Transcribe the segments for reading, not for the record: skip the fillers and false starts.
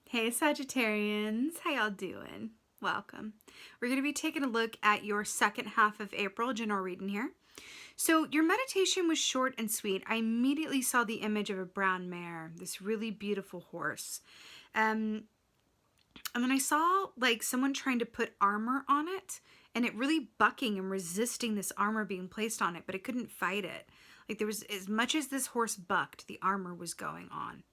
Hey Sagittarians, how y'all doing? Welcome. We're going to be taking a look at your second half of April general reading here. So your meditation was short and sweet. I immediately saw the image of a brown mare, this really beautiful horse. And then I saw like someone trying to put armor on it and it really bucking and resisting this armor being placed on it, but it couldn't fight it. Like there was, as much as this horse bucked, the armor was going on.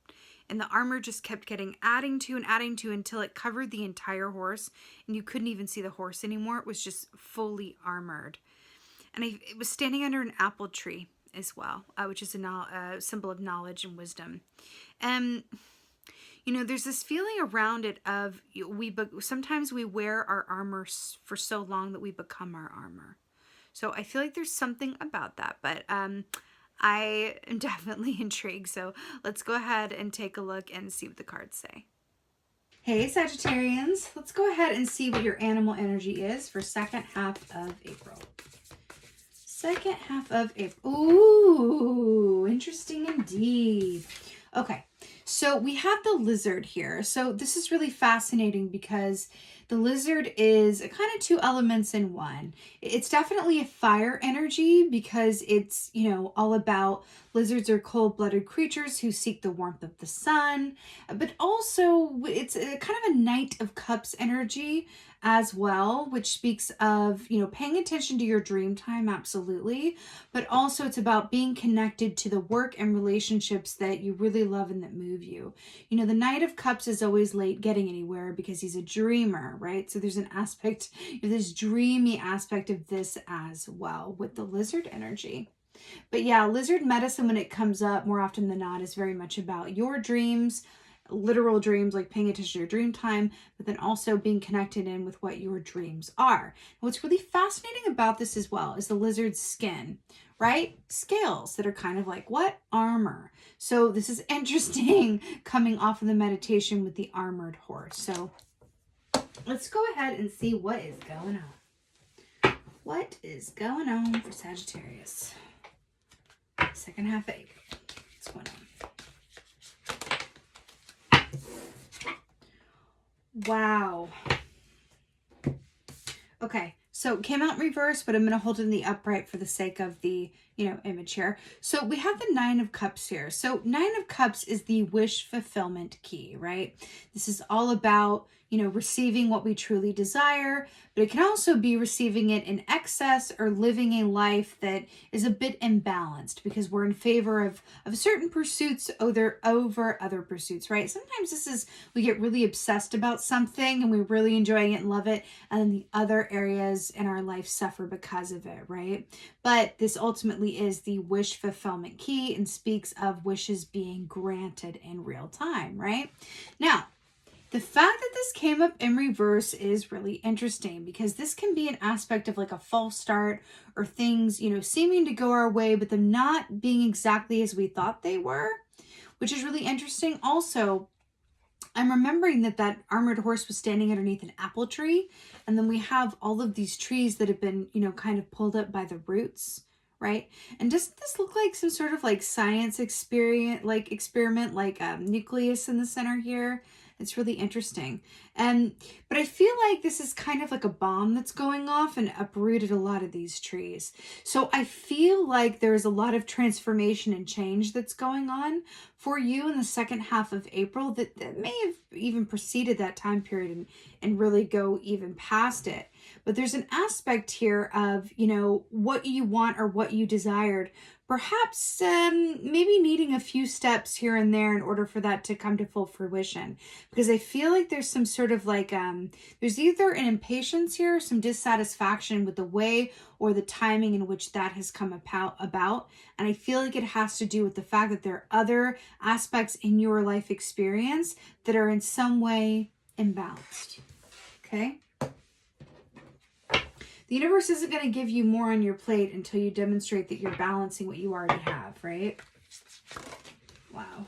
And the armor just kept adding to until it covered the entire horse and you couldn't even see the horse anymore. It was just fully armored. And it was standing under an apple tree as well, which is a symbol of knowledge and wisdom. You know, there's this feeling around it of sometimes we wear our armor for so long that we become our armor. So I feel like there's something about that, but I am definitely intrigued. So let's go ahead and take a look and see what the cards say. Hey Sagittarians, let's go ahead and see what your animal energy is for second half of April. Second half of April. Ooh, interesting indeed. Okay, so we have the lizard here. So this is really fascinating because the lizard is kind of two elements in one. It's definitely a fire energy because it's, you know, all about lizards are cold-blooded creatures who seek the warmth of the sun, but also it's kind of a Knight of Cups energy as well, which speaks of, you know, paying attention to your dream time, absolutely, but also it's about being connected to the work and relationships that you really love and that move you. You know, the Knight of Cups is always late getting anywhere because he's a dreamer, right? So there's an aspect, this dreamy aspect of this as well with the lizard energy. But yeah, lizard medicine, when it comes up more often than not, is very much about your dreams, literal dreams, like paying attention to your dream time, but then also being connected in with what your dreams are. And what's really fascinating about this as well is the lizard's skin, right? Scales that are kind of like what? Armor. So this is interesting coming off of the meditation with the armored horse. So let's go ahead and see what is going on. What is going on for Sagittarius? Second half of April. What's going on? Wow. Okay, so it came out in reverse, but I'm going to hold it in the upright for the sake of the, you know, image here. So we have the Nine of Cups here. So Nine of Cups is the wish fulfillment key, right? This is all about, you know, receiving what we truly desire, but it can also be receiving it in excess or living a life that is a bit imbalanced because we're in favor of certain pursuits over other pursuits, right? Sometimes this is, we get really obsessed about something and we're really enjoying it and love it, and then the other areas in our life suffer because of it, right? But this ultimately is the wish fulfillment key and speaks of wishes being granted in real time, right? Now, the fact that this came up in reverse is really interesting because this can be an aspect of like a false start or things, you know, seeming to go our way, but them not being exactly as we thought they were, which is really interesting. Also, I'm remembering that armored horse was standing underneath an apple tree, and then we have all of these trees that have been, you know, kind of pulled up by the roots, right? And doesn't this look like some sort of like science experiment, like nucleus in the center here? It's really interesting. But I feel like this is kind of like a bomb that's going off and uprooted a lot of these trees. So I feel like there's a lot of transformation and change that's going on for you in the second half of April that may have even preceded that time period and really go even past it. But there's an aspect here of, you know, what you want or what you desired, perhaps maybe needing a few steps here and there in order for that to come to full fruition. Because I feel like there's some sort of like, there's either an impatience here, some dissatisfaction with the way or the timing in which that has come about. And I feel like it has to do with the fact that there are other aspects in your life experience that are in some way imbalanced. Okay? The universe isn't going to give you more on your plate until you demonstrate that you're balancing what you already have, right? Wow.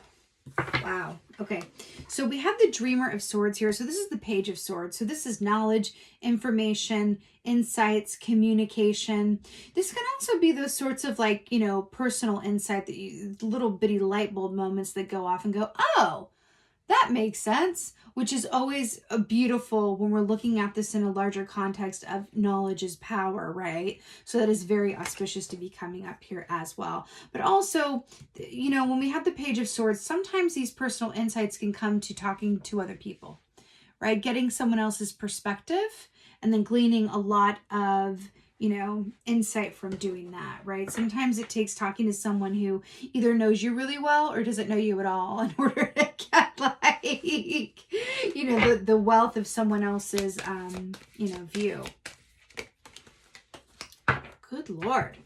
Wow. Okay. So we have the Dreamer of Swords here. So this is the Page of Swords. So this is knowledge, information, insights, communication. This can also be those sorts of like, you know, personal insight that you, little bitty light bulb moments that go off and go, oh, That makes sense, which is always beautiful when we're looking at this in a larger context of knowledge is power, right? So that is very auspicious to be coming up here as well. But also, you know, when we have the Page of Swords, sometimes these personal insights can come to talking to other people, right? Getting someone else's perspective and then gleaning a lot of, you know, insight from doing that, right? Sometimes it takes talking to someone who either knows you really well or doesn't know you at all in order to get like, you know, the wealth of someone else's, you know, view. Good Lord.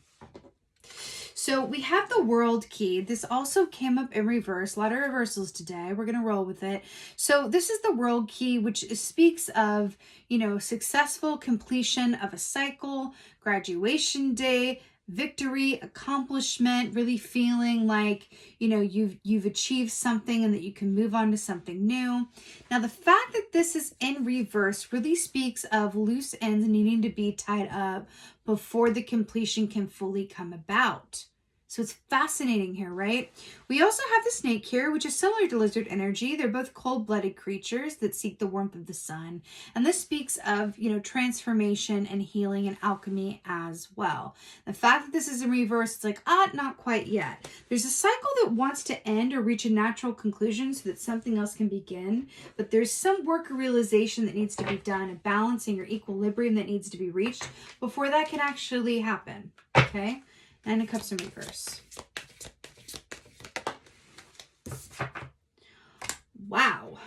So we have the World Key. This also came up in reverse. A lot of reversals today. We're going to roll with it. So this is the World Key, which speaks of, you know, successful completion of a cycle, graduation day, victory, accomplishment, really feeling like, you know, you've achieved something and that you can move on to something new. Now, the fact that this is in reverse really speaks of loose ends needing to be tied up before the completion can fully come about. So it's fascinating here, right? We also have the snake here, which is similar to lizard energy. They're both cold-blooded creatures that seek the warmth of the sun. And this speaks of, you know, transformation and healing and alchemy as well. The fact that this is in reverse, it's like, not quite yet. There's a cycle that wants to end or reach a natural conclusion so that something else can begin. But there's some work or realization that needs to be done, a balancing or equilibrium that needs to be reached before that can actually happen, okay? Nine of Cups in reverse. Wow.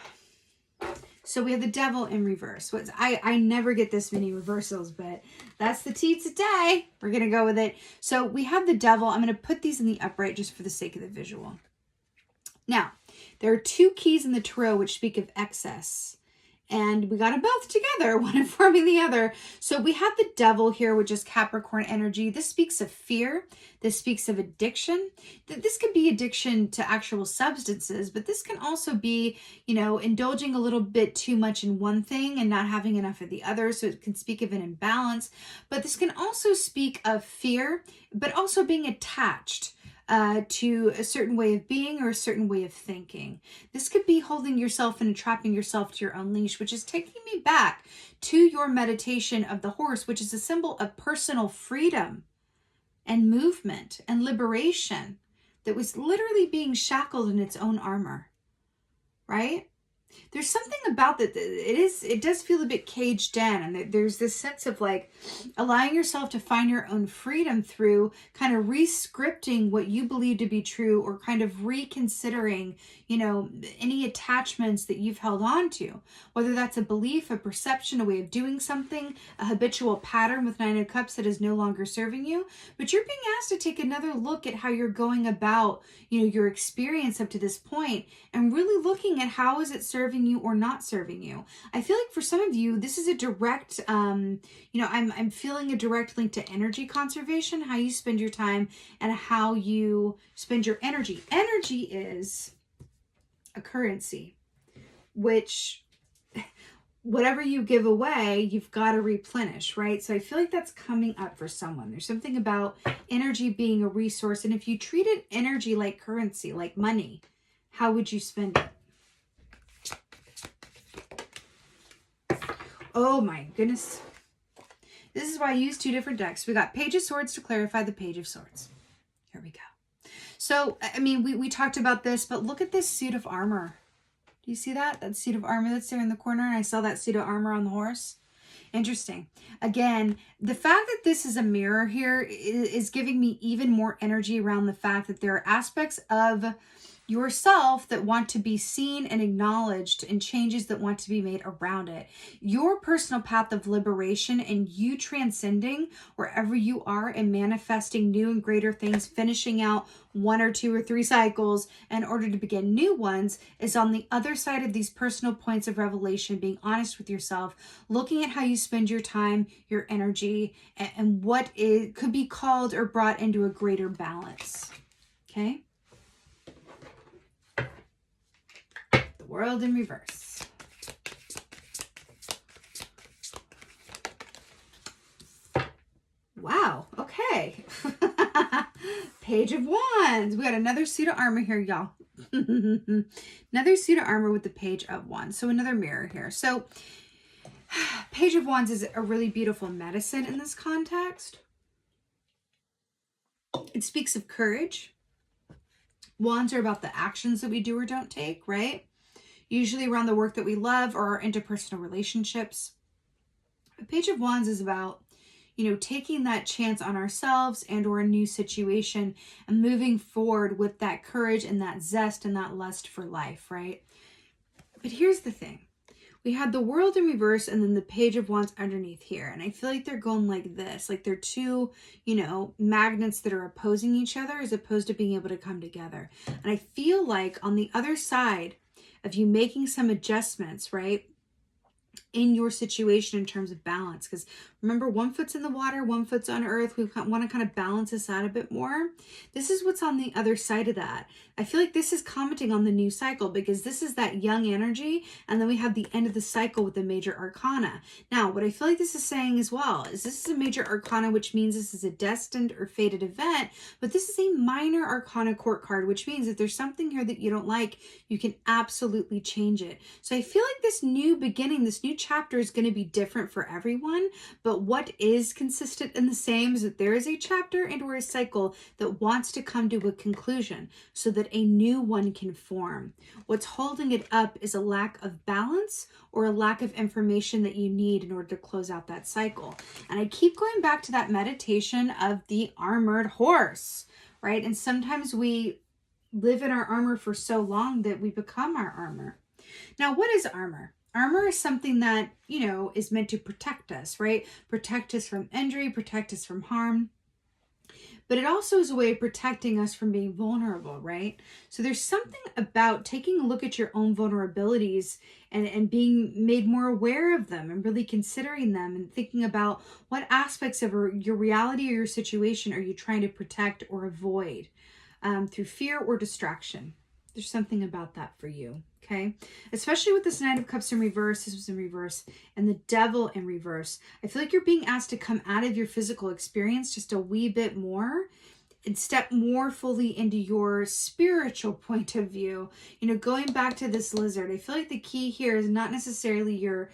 So we have the Devil in reverse. I never get this many reversals, but that's the tea today. We're going to go with it. So we have the Devil. I'm going to put these in the upright just for the sake of the visual. Now, there are two keys in the tarot which speak of excess. And we got them both together, one informing the other. So we have the Devil here, which is Capricorn energy. This speaks of fear. This speaks of addiction. This could be addiction to actual substances, but this can also be, you know, indulging a little bit too much in one thing and not having enough of the other. So it can speak of an imbalance. But this can also speak of fear, but also being attached to a certain way of being or a certain way of thinking. This could be holding yourself and entrapping yourself to your own leash, which is taking me back to your meditation of the horse, which is a symbol of personal freedom and movement and liberation that was literally being shackled in its own armor, right? There's something about that. It does feel a bit caged in, and there's this sense of like allowing yourself to find your own freedom through kind of re-scripting what you believe to be true, or kind of reconsidering, you know, any attachments that you've held on to, whether that's a belief, a perception, a way of doing something, a habitual pattern with Nine of Cups that is no longer serving you. But you're being asked to take another look at how you're going about, you know, your experience up to this point, and really looking at how is it serving you or not serving you. I feel like for some of you, this is a direct, you know, I'm feeling a direct link to energy conservation, how you spend your time and how you spend your energy. Energy is a currency, which whatever you give away, you've got to replenish, right? So I feel like that's coming up for someone. There's something about energy being a resource. And if you treated energy like currency, like money, how would you spend it? Oh my goodness. This is why I use two different decks. We got Page of Swords to clarify the Page of Swords. Here we go. So, I mean, we talked about this, but look at this suit of armor. Do you see that? That suit of armor that's there in the corner, and I saw that suit of armor on the horse. Interesting. Again, the fact that this is a mirror here is giving me even more energy around the fact that there are aspects of yourself that want to be seen and acknowledged, and changes that want to be made around it. Your personal path of liberation and you transcending wherever you are and manifesting new and greater things, finishing out 1 or 2 or 3 cycles in order to begin new ones, is on the other side of these personal points of revelation, being honest with yourself, looking at how you spend your time, your energy, and what it could be called or brought into a greater balance. Okay? World in reverse. Wow. Okay. Page of Wands. We got another suit of armor here, y'all. Another suit of armor with the Page of Wands. So another mirror here. So Page of Wands is a really beautiful medicine in this context. It speaks of courage. Wands are about the actions that we do or don't take, right? Usually around the work that we love or our interpersonal relationships. A Page of Wands is about, you know, taking that chance on ourselves and or a new situation and moving forward with that courage and that zest and that lust for life, right? But here's the thing. We had the World in reverse and then the Page of Wands underneath here. And I feel like they're going like this. Like they're two, you know, magnets that are opposing each other as opposed to being able to come together. And I feel like on the other side of you making some adjustments, right, in your situation in terms of balance, because remember, one foot's in the water, one foot's on earth. We want to kind of balance this out a bit more. This is what's on the other side of that. I feel like this is commenting on the new cycle because this is that young energy, and then we have the end of the cycle with the major arcana. Now, what I feel like this is saying as well is this is a major arcana, which means this is a destined or fated event, but this is a minor arcana court card, which means if there's something here that you don't like, you can absolutely change it. So I feel like this new beginning, this new chapter is going to be different for everyone, but what is consistent and the same is that there is a chapter and or a cycle that wants to come to a conclusion so that a new one can form. What's holding it up is a lack of balance or a lack of information that you need in order to close out that cycle. And I keep going back to that meditation of the armored horse, right? And sometimes we live in our armor for so long that we become our armor. Now, what is armor? Armor is something that, you know, is meant to protect us, right? Protect us from injury, protect us from harm. But it also is a way of protecting us from being vulnerable, right? So there's something about taking a look at your own vulnerabilities and being made more aware of them and really considering them and thinking about what aspects of your reality or your situation are you trying to protect or avoid through fear or distraction. There's something about that for you, okay? Especially with this Knight of Cups in reverse, this was in reverse, and the Devil in reverse. I feel like you're being asked to come out of your physical experience just a wee bit more and step more fully into your spiritual point of view. You know, going back to this lizard, I feel like the key here is not necessarily your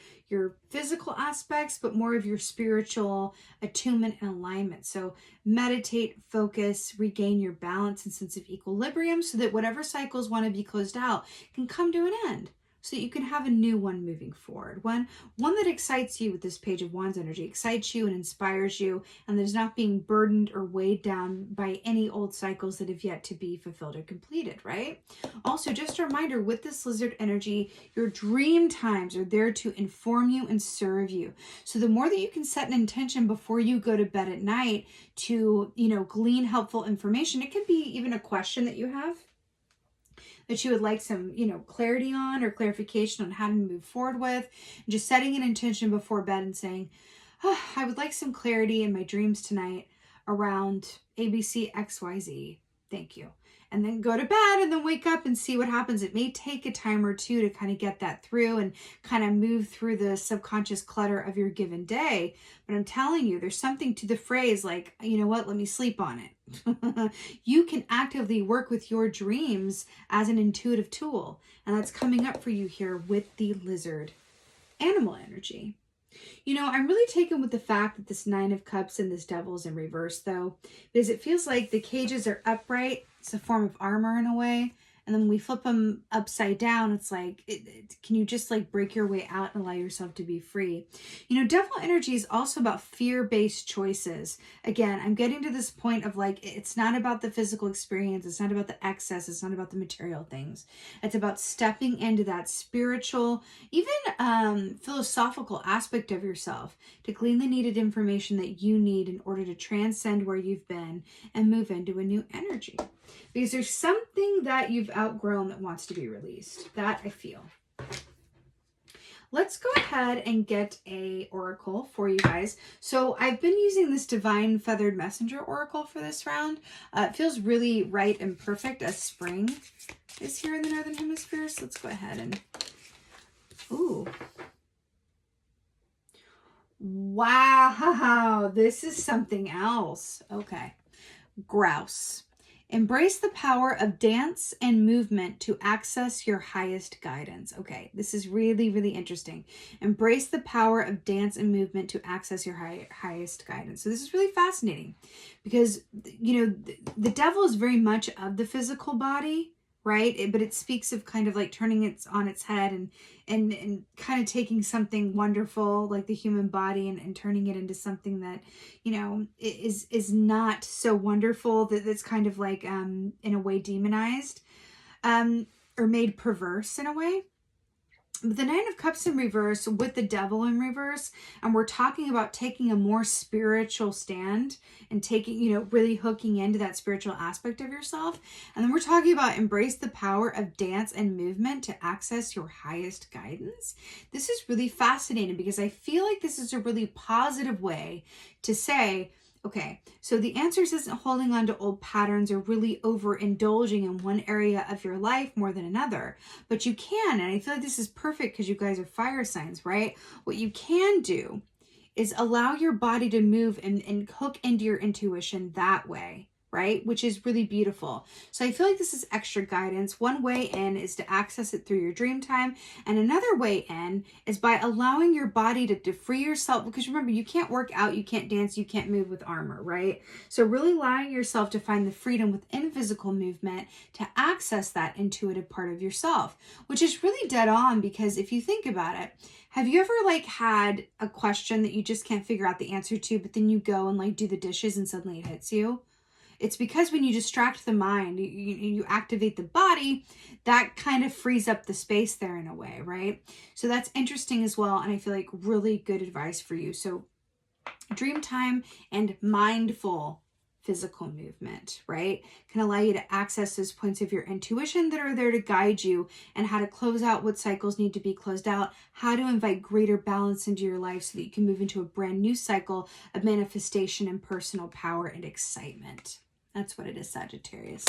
physical aspects, but more of your spiritual attunement and alignment. So meditate, focus, regain your balance and sense of equilibrium so that whatever cycles want to be closed out can come to an end, so that you can have a new one moving forward. One that excites you with this Page of Wands energy, excites you and inspires you, and that is not being burdened or weighed down by any old cycles that have yet to be fulfilled or completed, right? Also, just a reminder, with this lizard energy, your dream times are there to inform you and serve you. So the more that you can set an intention before you go to bed at night to, you know, glean helpful information, it could be even a question that you have that you would like some, you know, clarity on or clarification on how to move forward with. And just setting an intention before bed and saying, oh, I would like some clarity in my dreams tonight around ABC XYZ. Thank you. And then go to bed and then wake up and see what happens. It may take a time or two to kind of get that through and kind of move through the subconscious clutter of your given day. But I'm telling you, there's something to the phrase like, you know what, let me sleep on it. You can actively work with your dreams as an intuitive tool. And that's coming up for you here with the lizard animal energy. You know, I'm really taken with the fact that this Nine of Cups and this Devil's in reverse, though, because it feels like the cages are upright. It's a form of armor in a way. And then when we flip them upside down, it's like, can you just like break your way out and allow yourself to be free? You know, devil energy is also about fear-based choices. Again, I'm getting to this point of like, it's not about the physical experience. It's not about the excess. It's not about the material things. It's about stepping into that spiritual, even philosophical aspect of yourself to glean the needed information that you need in order to transcend where you've been and move into a new energy. Because there's something that you've outgrown that wants to be released. That I feel. Let's go ahead and get a oracle for you guys. So I've been using this Divine Feathered Messenger oracle for this round. It feels really right and perfect as spring is here in the Northern Hemisphere. So let's go ahead and... Ooh. Wow. This is something else. Okay. Grouse. Embrace the power of dance and movement to access your highest guidance. Okay, this is really, really interesting. Embrace the power of dance and movement to access your highest guidance. So this is really fascinating because, you know, the devil is very much of the physical body, right? But it speaks of kind of like turning it on its head and kind of taking something wonderful like the human body and turning it into something that, you know, is not so wonderful, that's kind of like in a way demonized or made perverse in a way. The Nine of Cups in reverse with the devil in reverse, and we're talking about taking a more spiritual stand and taking, you know, really hooking into that spiritual aspect of yourself. And then we're talking about embrace the power of dance and movement to access your highest guidance. This is really fascinating because I feel like this is a really positive way to say, okay, so the answers isn't holding on to old patterns or really overindulging in one area of your life more than another, but you can, and I feel like this is perfect because you guys are fire signs, right? What you can do is allow your body to move and hook into your intuition that way, right? Which is really beautiful. So I feel like this is extra guidance. One way in is to access it through your dream time. And another way in is by allowing your body to free yourself. Because remember, you can't work out, you can't dance, you can't move with armor, right? So really allowing yourself to find the freedom within physical movement to access that intuitive part of yourself, which is really dead on because if you think about it, have you ever like had a question that you just can't figure out the answer to, but then you go and like do the dishes and suddenly it hits you? It's because when you distract the mind, you activate the body, that kind of frees up the space there in a way, right? So that's interesting as well. And I feel like really good advice for you. So dream time and mindful physical movement, right, can allow you to access those points of your intuition that are there to guide you and how to close out what cycles need to be closed out, how to invite greater balance into your life so that you can move into a brand new cycle of manifestation and personal power and excitement. That's what it is, Sagittarius.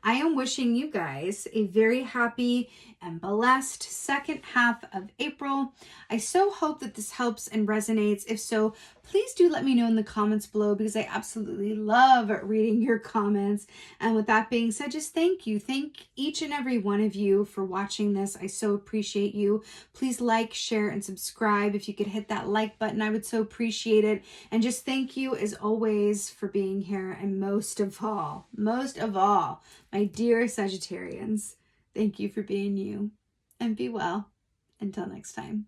I am wishing you guys a very happy and blessed second half of April. I so hope that this helps and resonates. If so, please do let me know in the comments below because I absolutely love reading your comments. And with that being said, just thank you. Thank each and every one of you for watching this. I so appreciate you. Please like, share, and subscribe. If you could hit that like button, I would so appreciate it. And just thank you as always for being here. And most of all, my dear Sagittarians, thank you for being you. And be well. Until next time.